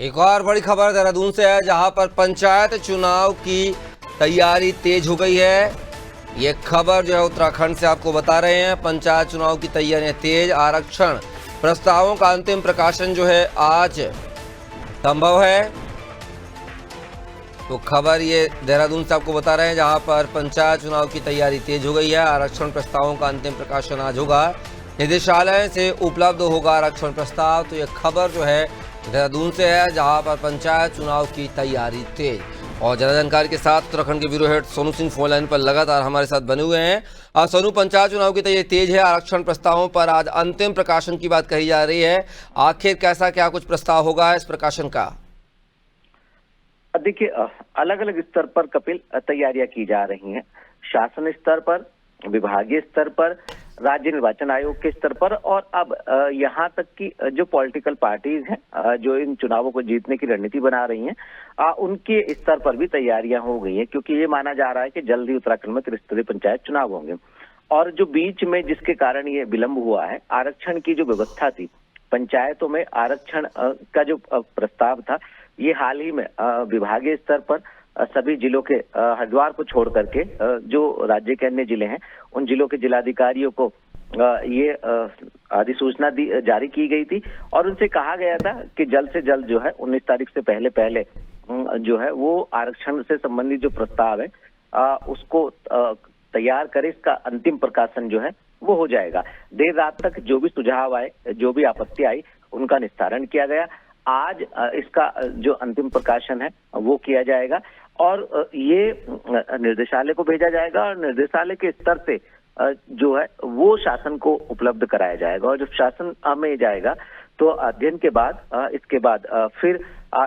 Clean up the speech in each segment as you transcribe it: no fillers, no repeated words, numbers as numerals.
एक और बड़ी खबर देहरादून से है, जहां पर पंचायत चुनाव की तैयारी तेज हो गई है। ये खबर जो है उत्तराखंड से आपको बता रहे हैं। पंचायत चुनाव की तैयारियां तेज, आरक्षण प्रस्तावों का अंतिम प्रकाशन जो है आज संभव है। तो खबर ये देहरादून से आपको बता रहे हैं, जहां पर पंचायत चुनाव की तैयारी तेज हो गई है। आरक्षण प्रस्तावों का अंतिम प्रकाशन आज होगा। निदेशालय से उपलब्ध होगा आरक्षण प्रस्ताव। तो ये खबर जो है देहरादून से है, जहां पर पंचायत चुनाव की तैयारी तेज। और ज्यादा जानकारी के साथ उत्तराखंड के bureau head Sonu Singh phone line पर लगातार हमारे साथ बने हुए हैं। सोनू, पंचायत चुनाव की तैयारी तेज है, आरक्षण प्रस्तावों पर आज अंतिम प्रकाशन की बात कही जा रही है। आखिर कैसा क्या कुछ प्रस्ताव होगा इस प्रकाशन का? देखिए, अलग अलग स्तर पर कपिल तैयारियां की जा रही हैं। शासन स्तर पर, विभागीय स्तर पर, राज्य निर्वाचन आयोग के स्तर पर, और अब यहाँ तक कि जो पॉलिटिकल पार्टीज हैं जो इन चुनावों को जीतने की रणनीति बना रही हैं, उनके स्तर पर भी तैयारियां हो गई हैं, क्योंकि ये माना जा रहा है कि जल्द ही उत्तराखंड में त्रिस्तरीय पंचायत चुनाव होंगे। और जो बीच में जिसके कारण ये विलंब हुआ है, आरक्षण की जो व्यवस्था थी, पंचायतों में आरक्षण का जो प्रस्ताव था, ये हाल ही में विभागीय स्तर पर सभी जिलों के, हरिद्वार को छोड़ करके जो राज्य के अन्य जिले हैं, उन जिलों के जिलाधिकारियों को ये अधिसूचना जारी की गई थी। और उनसे कहा गया था कि जल्द से जल्द जो है 19 तारीख से पहले जो है वो आरक्षण से संबंधित जो प्रस्ताव है उसको तैयार करे। इसका अंतिम प्रकाशन जो है वो हो जाएगा। देर रात तक जो भी सुझाव आए, जो भी आपत्ति आई, उनका निस्तारण किया गया। आज इसका जो अंतिम प्रकाशन है वो किया जाएगा और ये निर्देशालय को भेजा जाएगा और निर्देशालय के स्तर से जो है वो शासन को उपलब्ध कराया जाएगा। और जब शासन में जाएगा तो अध्ययन के बाद इसके बाद फिर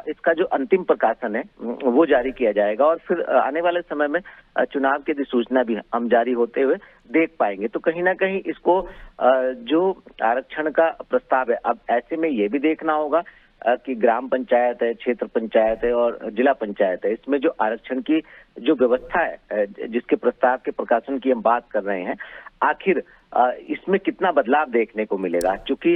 इसका जो अंतिम प्रकाशन है वो जारी किया जाएगा। और फिर आने वाले समय में चुनाव की अधिसूचना भी हम जारी होते हुए देख पाएंगे। तो कहीं ना कहीं इसको जो आरक्षण का प्रस्ताव है, अब ऐसे में ये भी देखना होगा कि ग्राम पंचायत है, क्षेत्र पंचायत है और जिला पंचायत है, इसमें जो आरक्षण की जो व्यवस्था है, जिसके प्रस्ताव के प्रकाशन की हम बात कर रहे हैं, आखिर इसमें कितना बदलाव देखने को मिलेगा। क्योंकि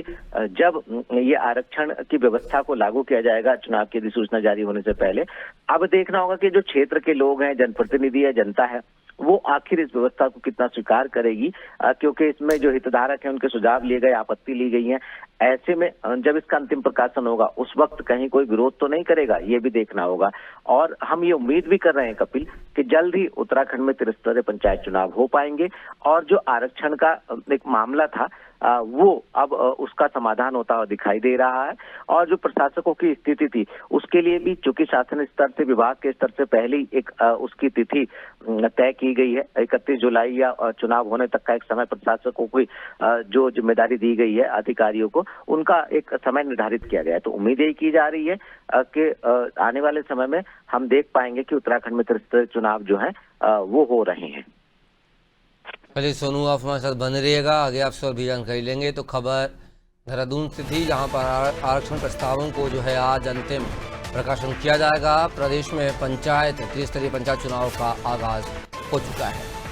जब ये आरक्षण की व्यवस्था को लागू किया जाएगा चुनाव की अधिसूचना जारी होने से पहले, अब देखना होगा कि जो क्षेत्र के लोग हैं, जनप्रतिनिधि है, जनता है, वो आखिर इस व्यवस्था को कितना स्वीकार करेगी, क्योंकि इसमें जो हितधारक हैं उनके सुझाव लिए गए, आपत्ति ली गई है। ऐसे में जब इसका अंतिम प्रकाशन होगा उस वक्त कहीं कोई विरोध तो नहीं करेगा, ये भी देखना होगा। और हम ये उम्मीद भी कर रहे हैं कपिल कि जल्द ही उत्तराखंड में त्रिस्तरीय पंचायत चुनाव हो पाएंगे और जो आरक्षण का एक मामला था वो अब उसका समाधान होता हुआ दिखाई दे रहा है। और जो प्रशासकों की स्थिति थी उसके लिए भी, चूंकि शासन स्तर से, विभाग के स्तर से पहले ही एक उसकी तिथि तय की गई है, 31 जुलाई या चुनाव होने तक का एक समय प्रशासकों की जो जिम्मेदारी दी गई है अधिकारियों को, उनका एक समय निर्धारित किया गया है। तो उम्मीद यही की जा रही है कि आने वाले समय में हम देख पाएंगे कि उत्तराखंड में त्रिस्तरीय चुनाव जो है वो हो रहे हैं। चलिए सोनू, आप हमारे साथ बने रहिएगा, आगे आपसे और भी जानकारी लेंगे। तो खबर देहरादून से थी, जहां पर आरक्षण प्रस्तावों को जो है आज अंतिम प्रकाशन किया जाएगा। प्रदेश में त्रिस्तरीय पंचायत चुनाव का आगाज हो चुका है।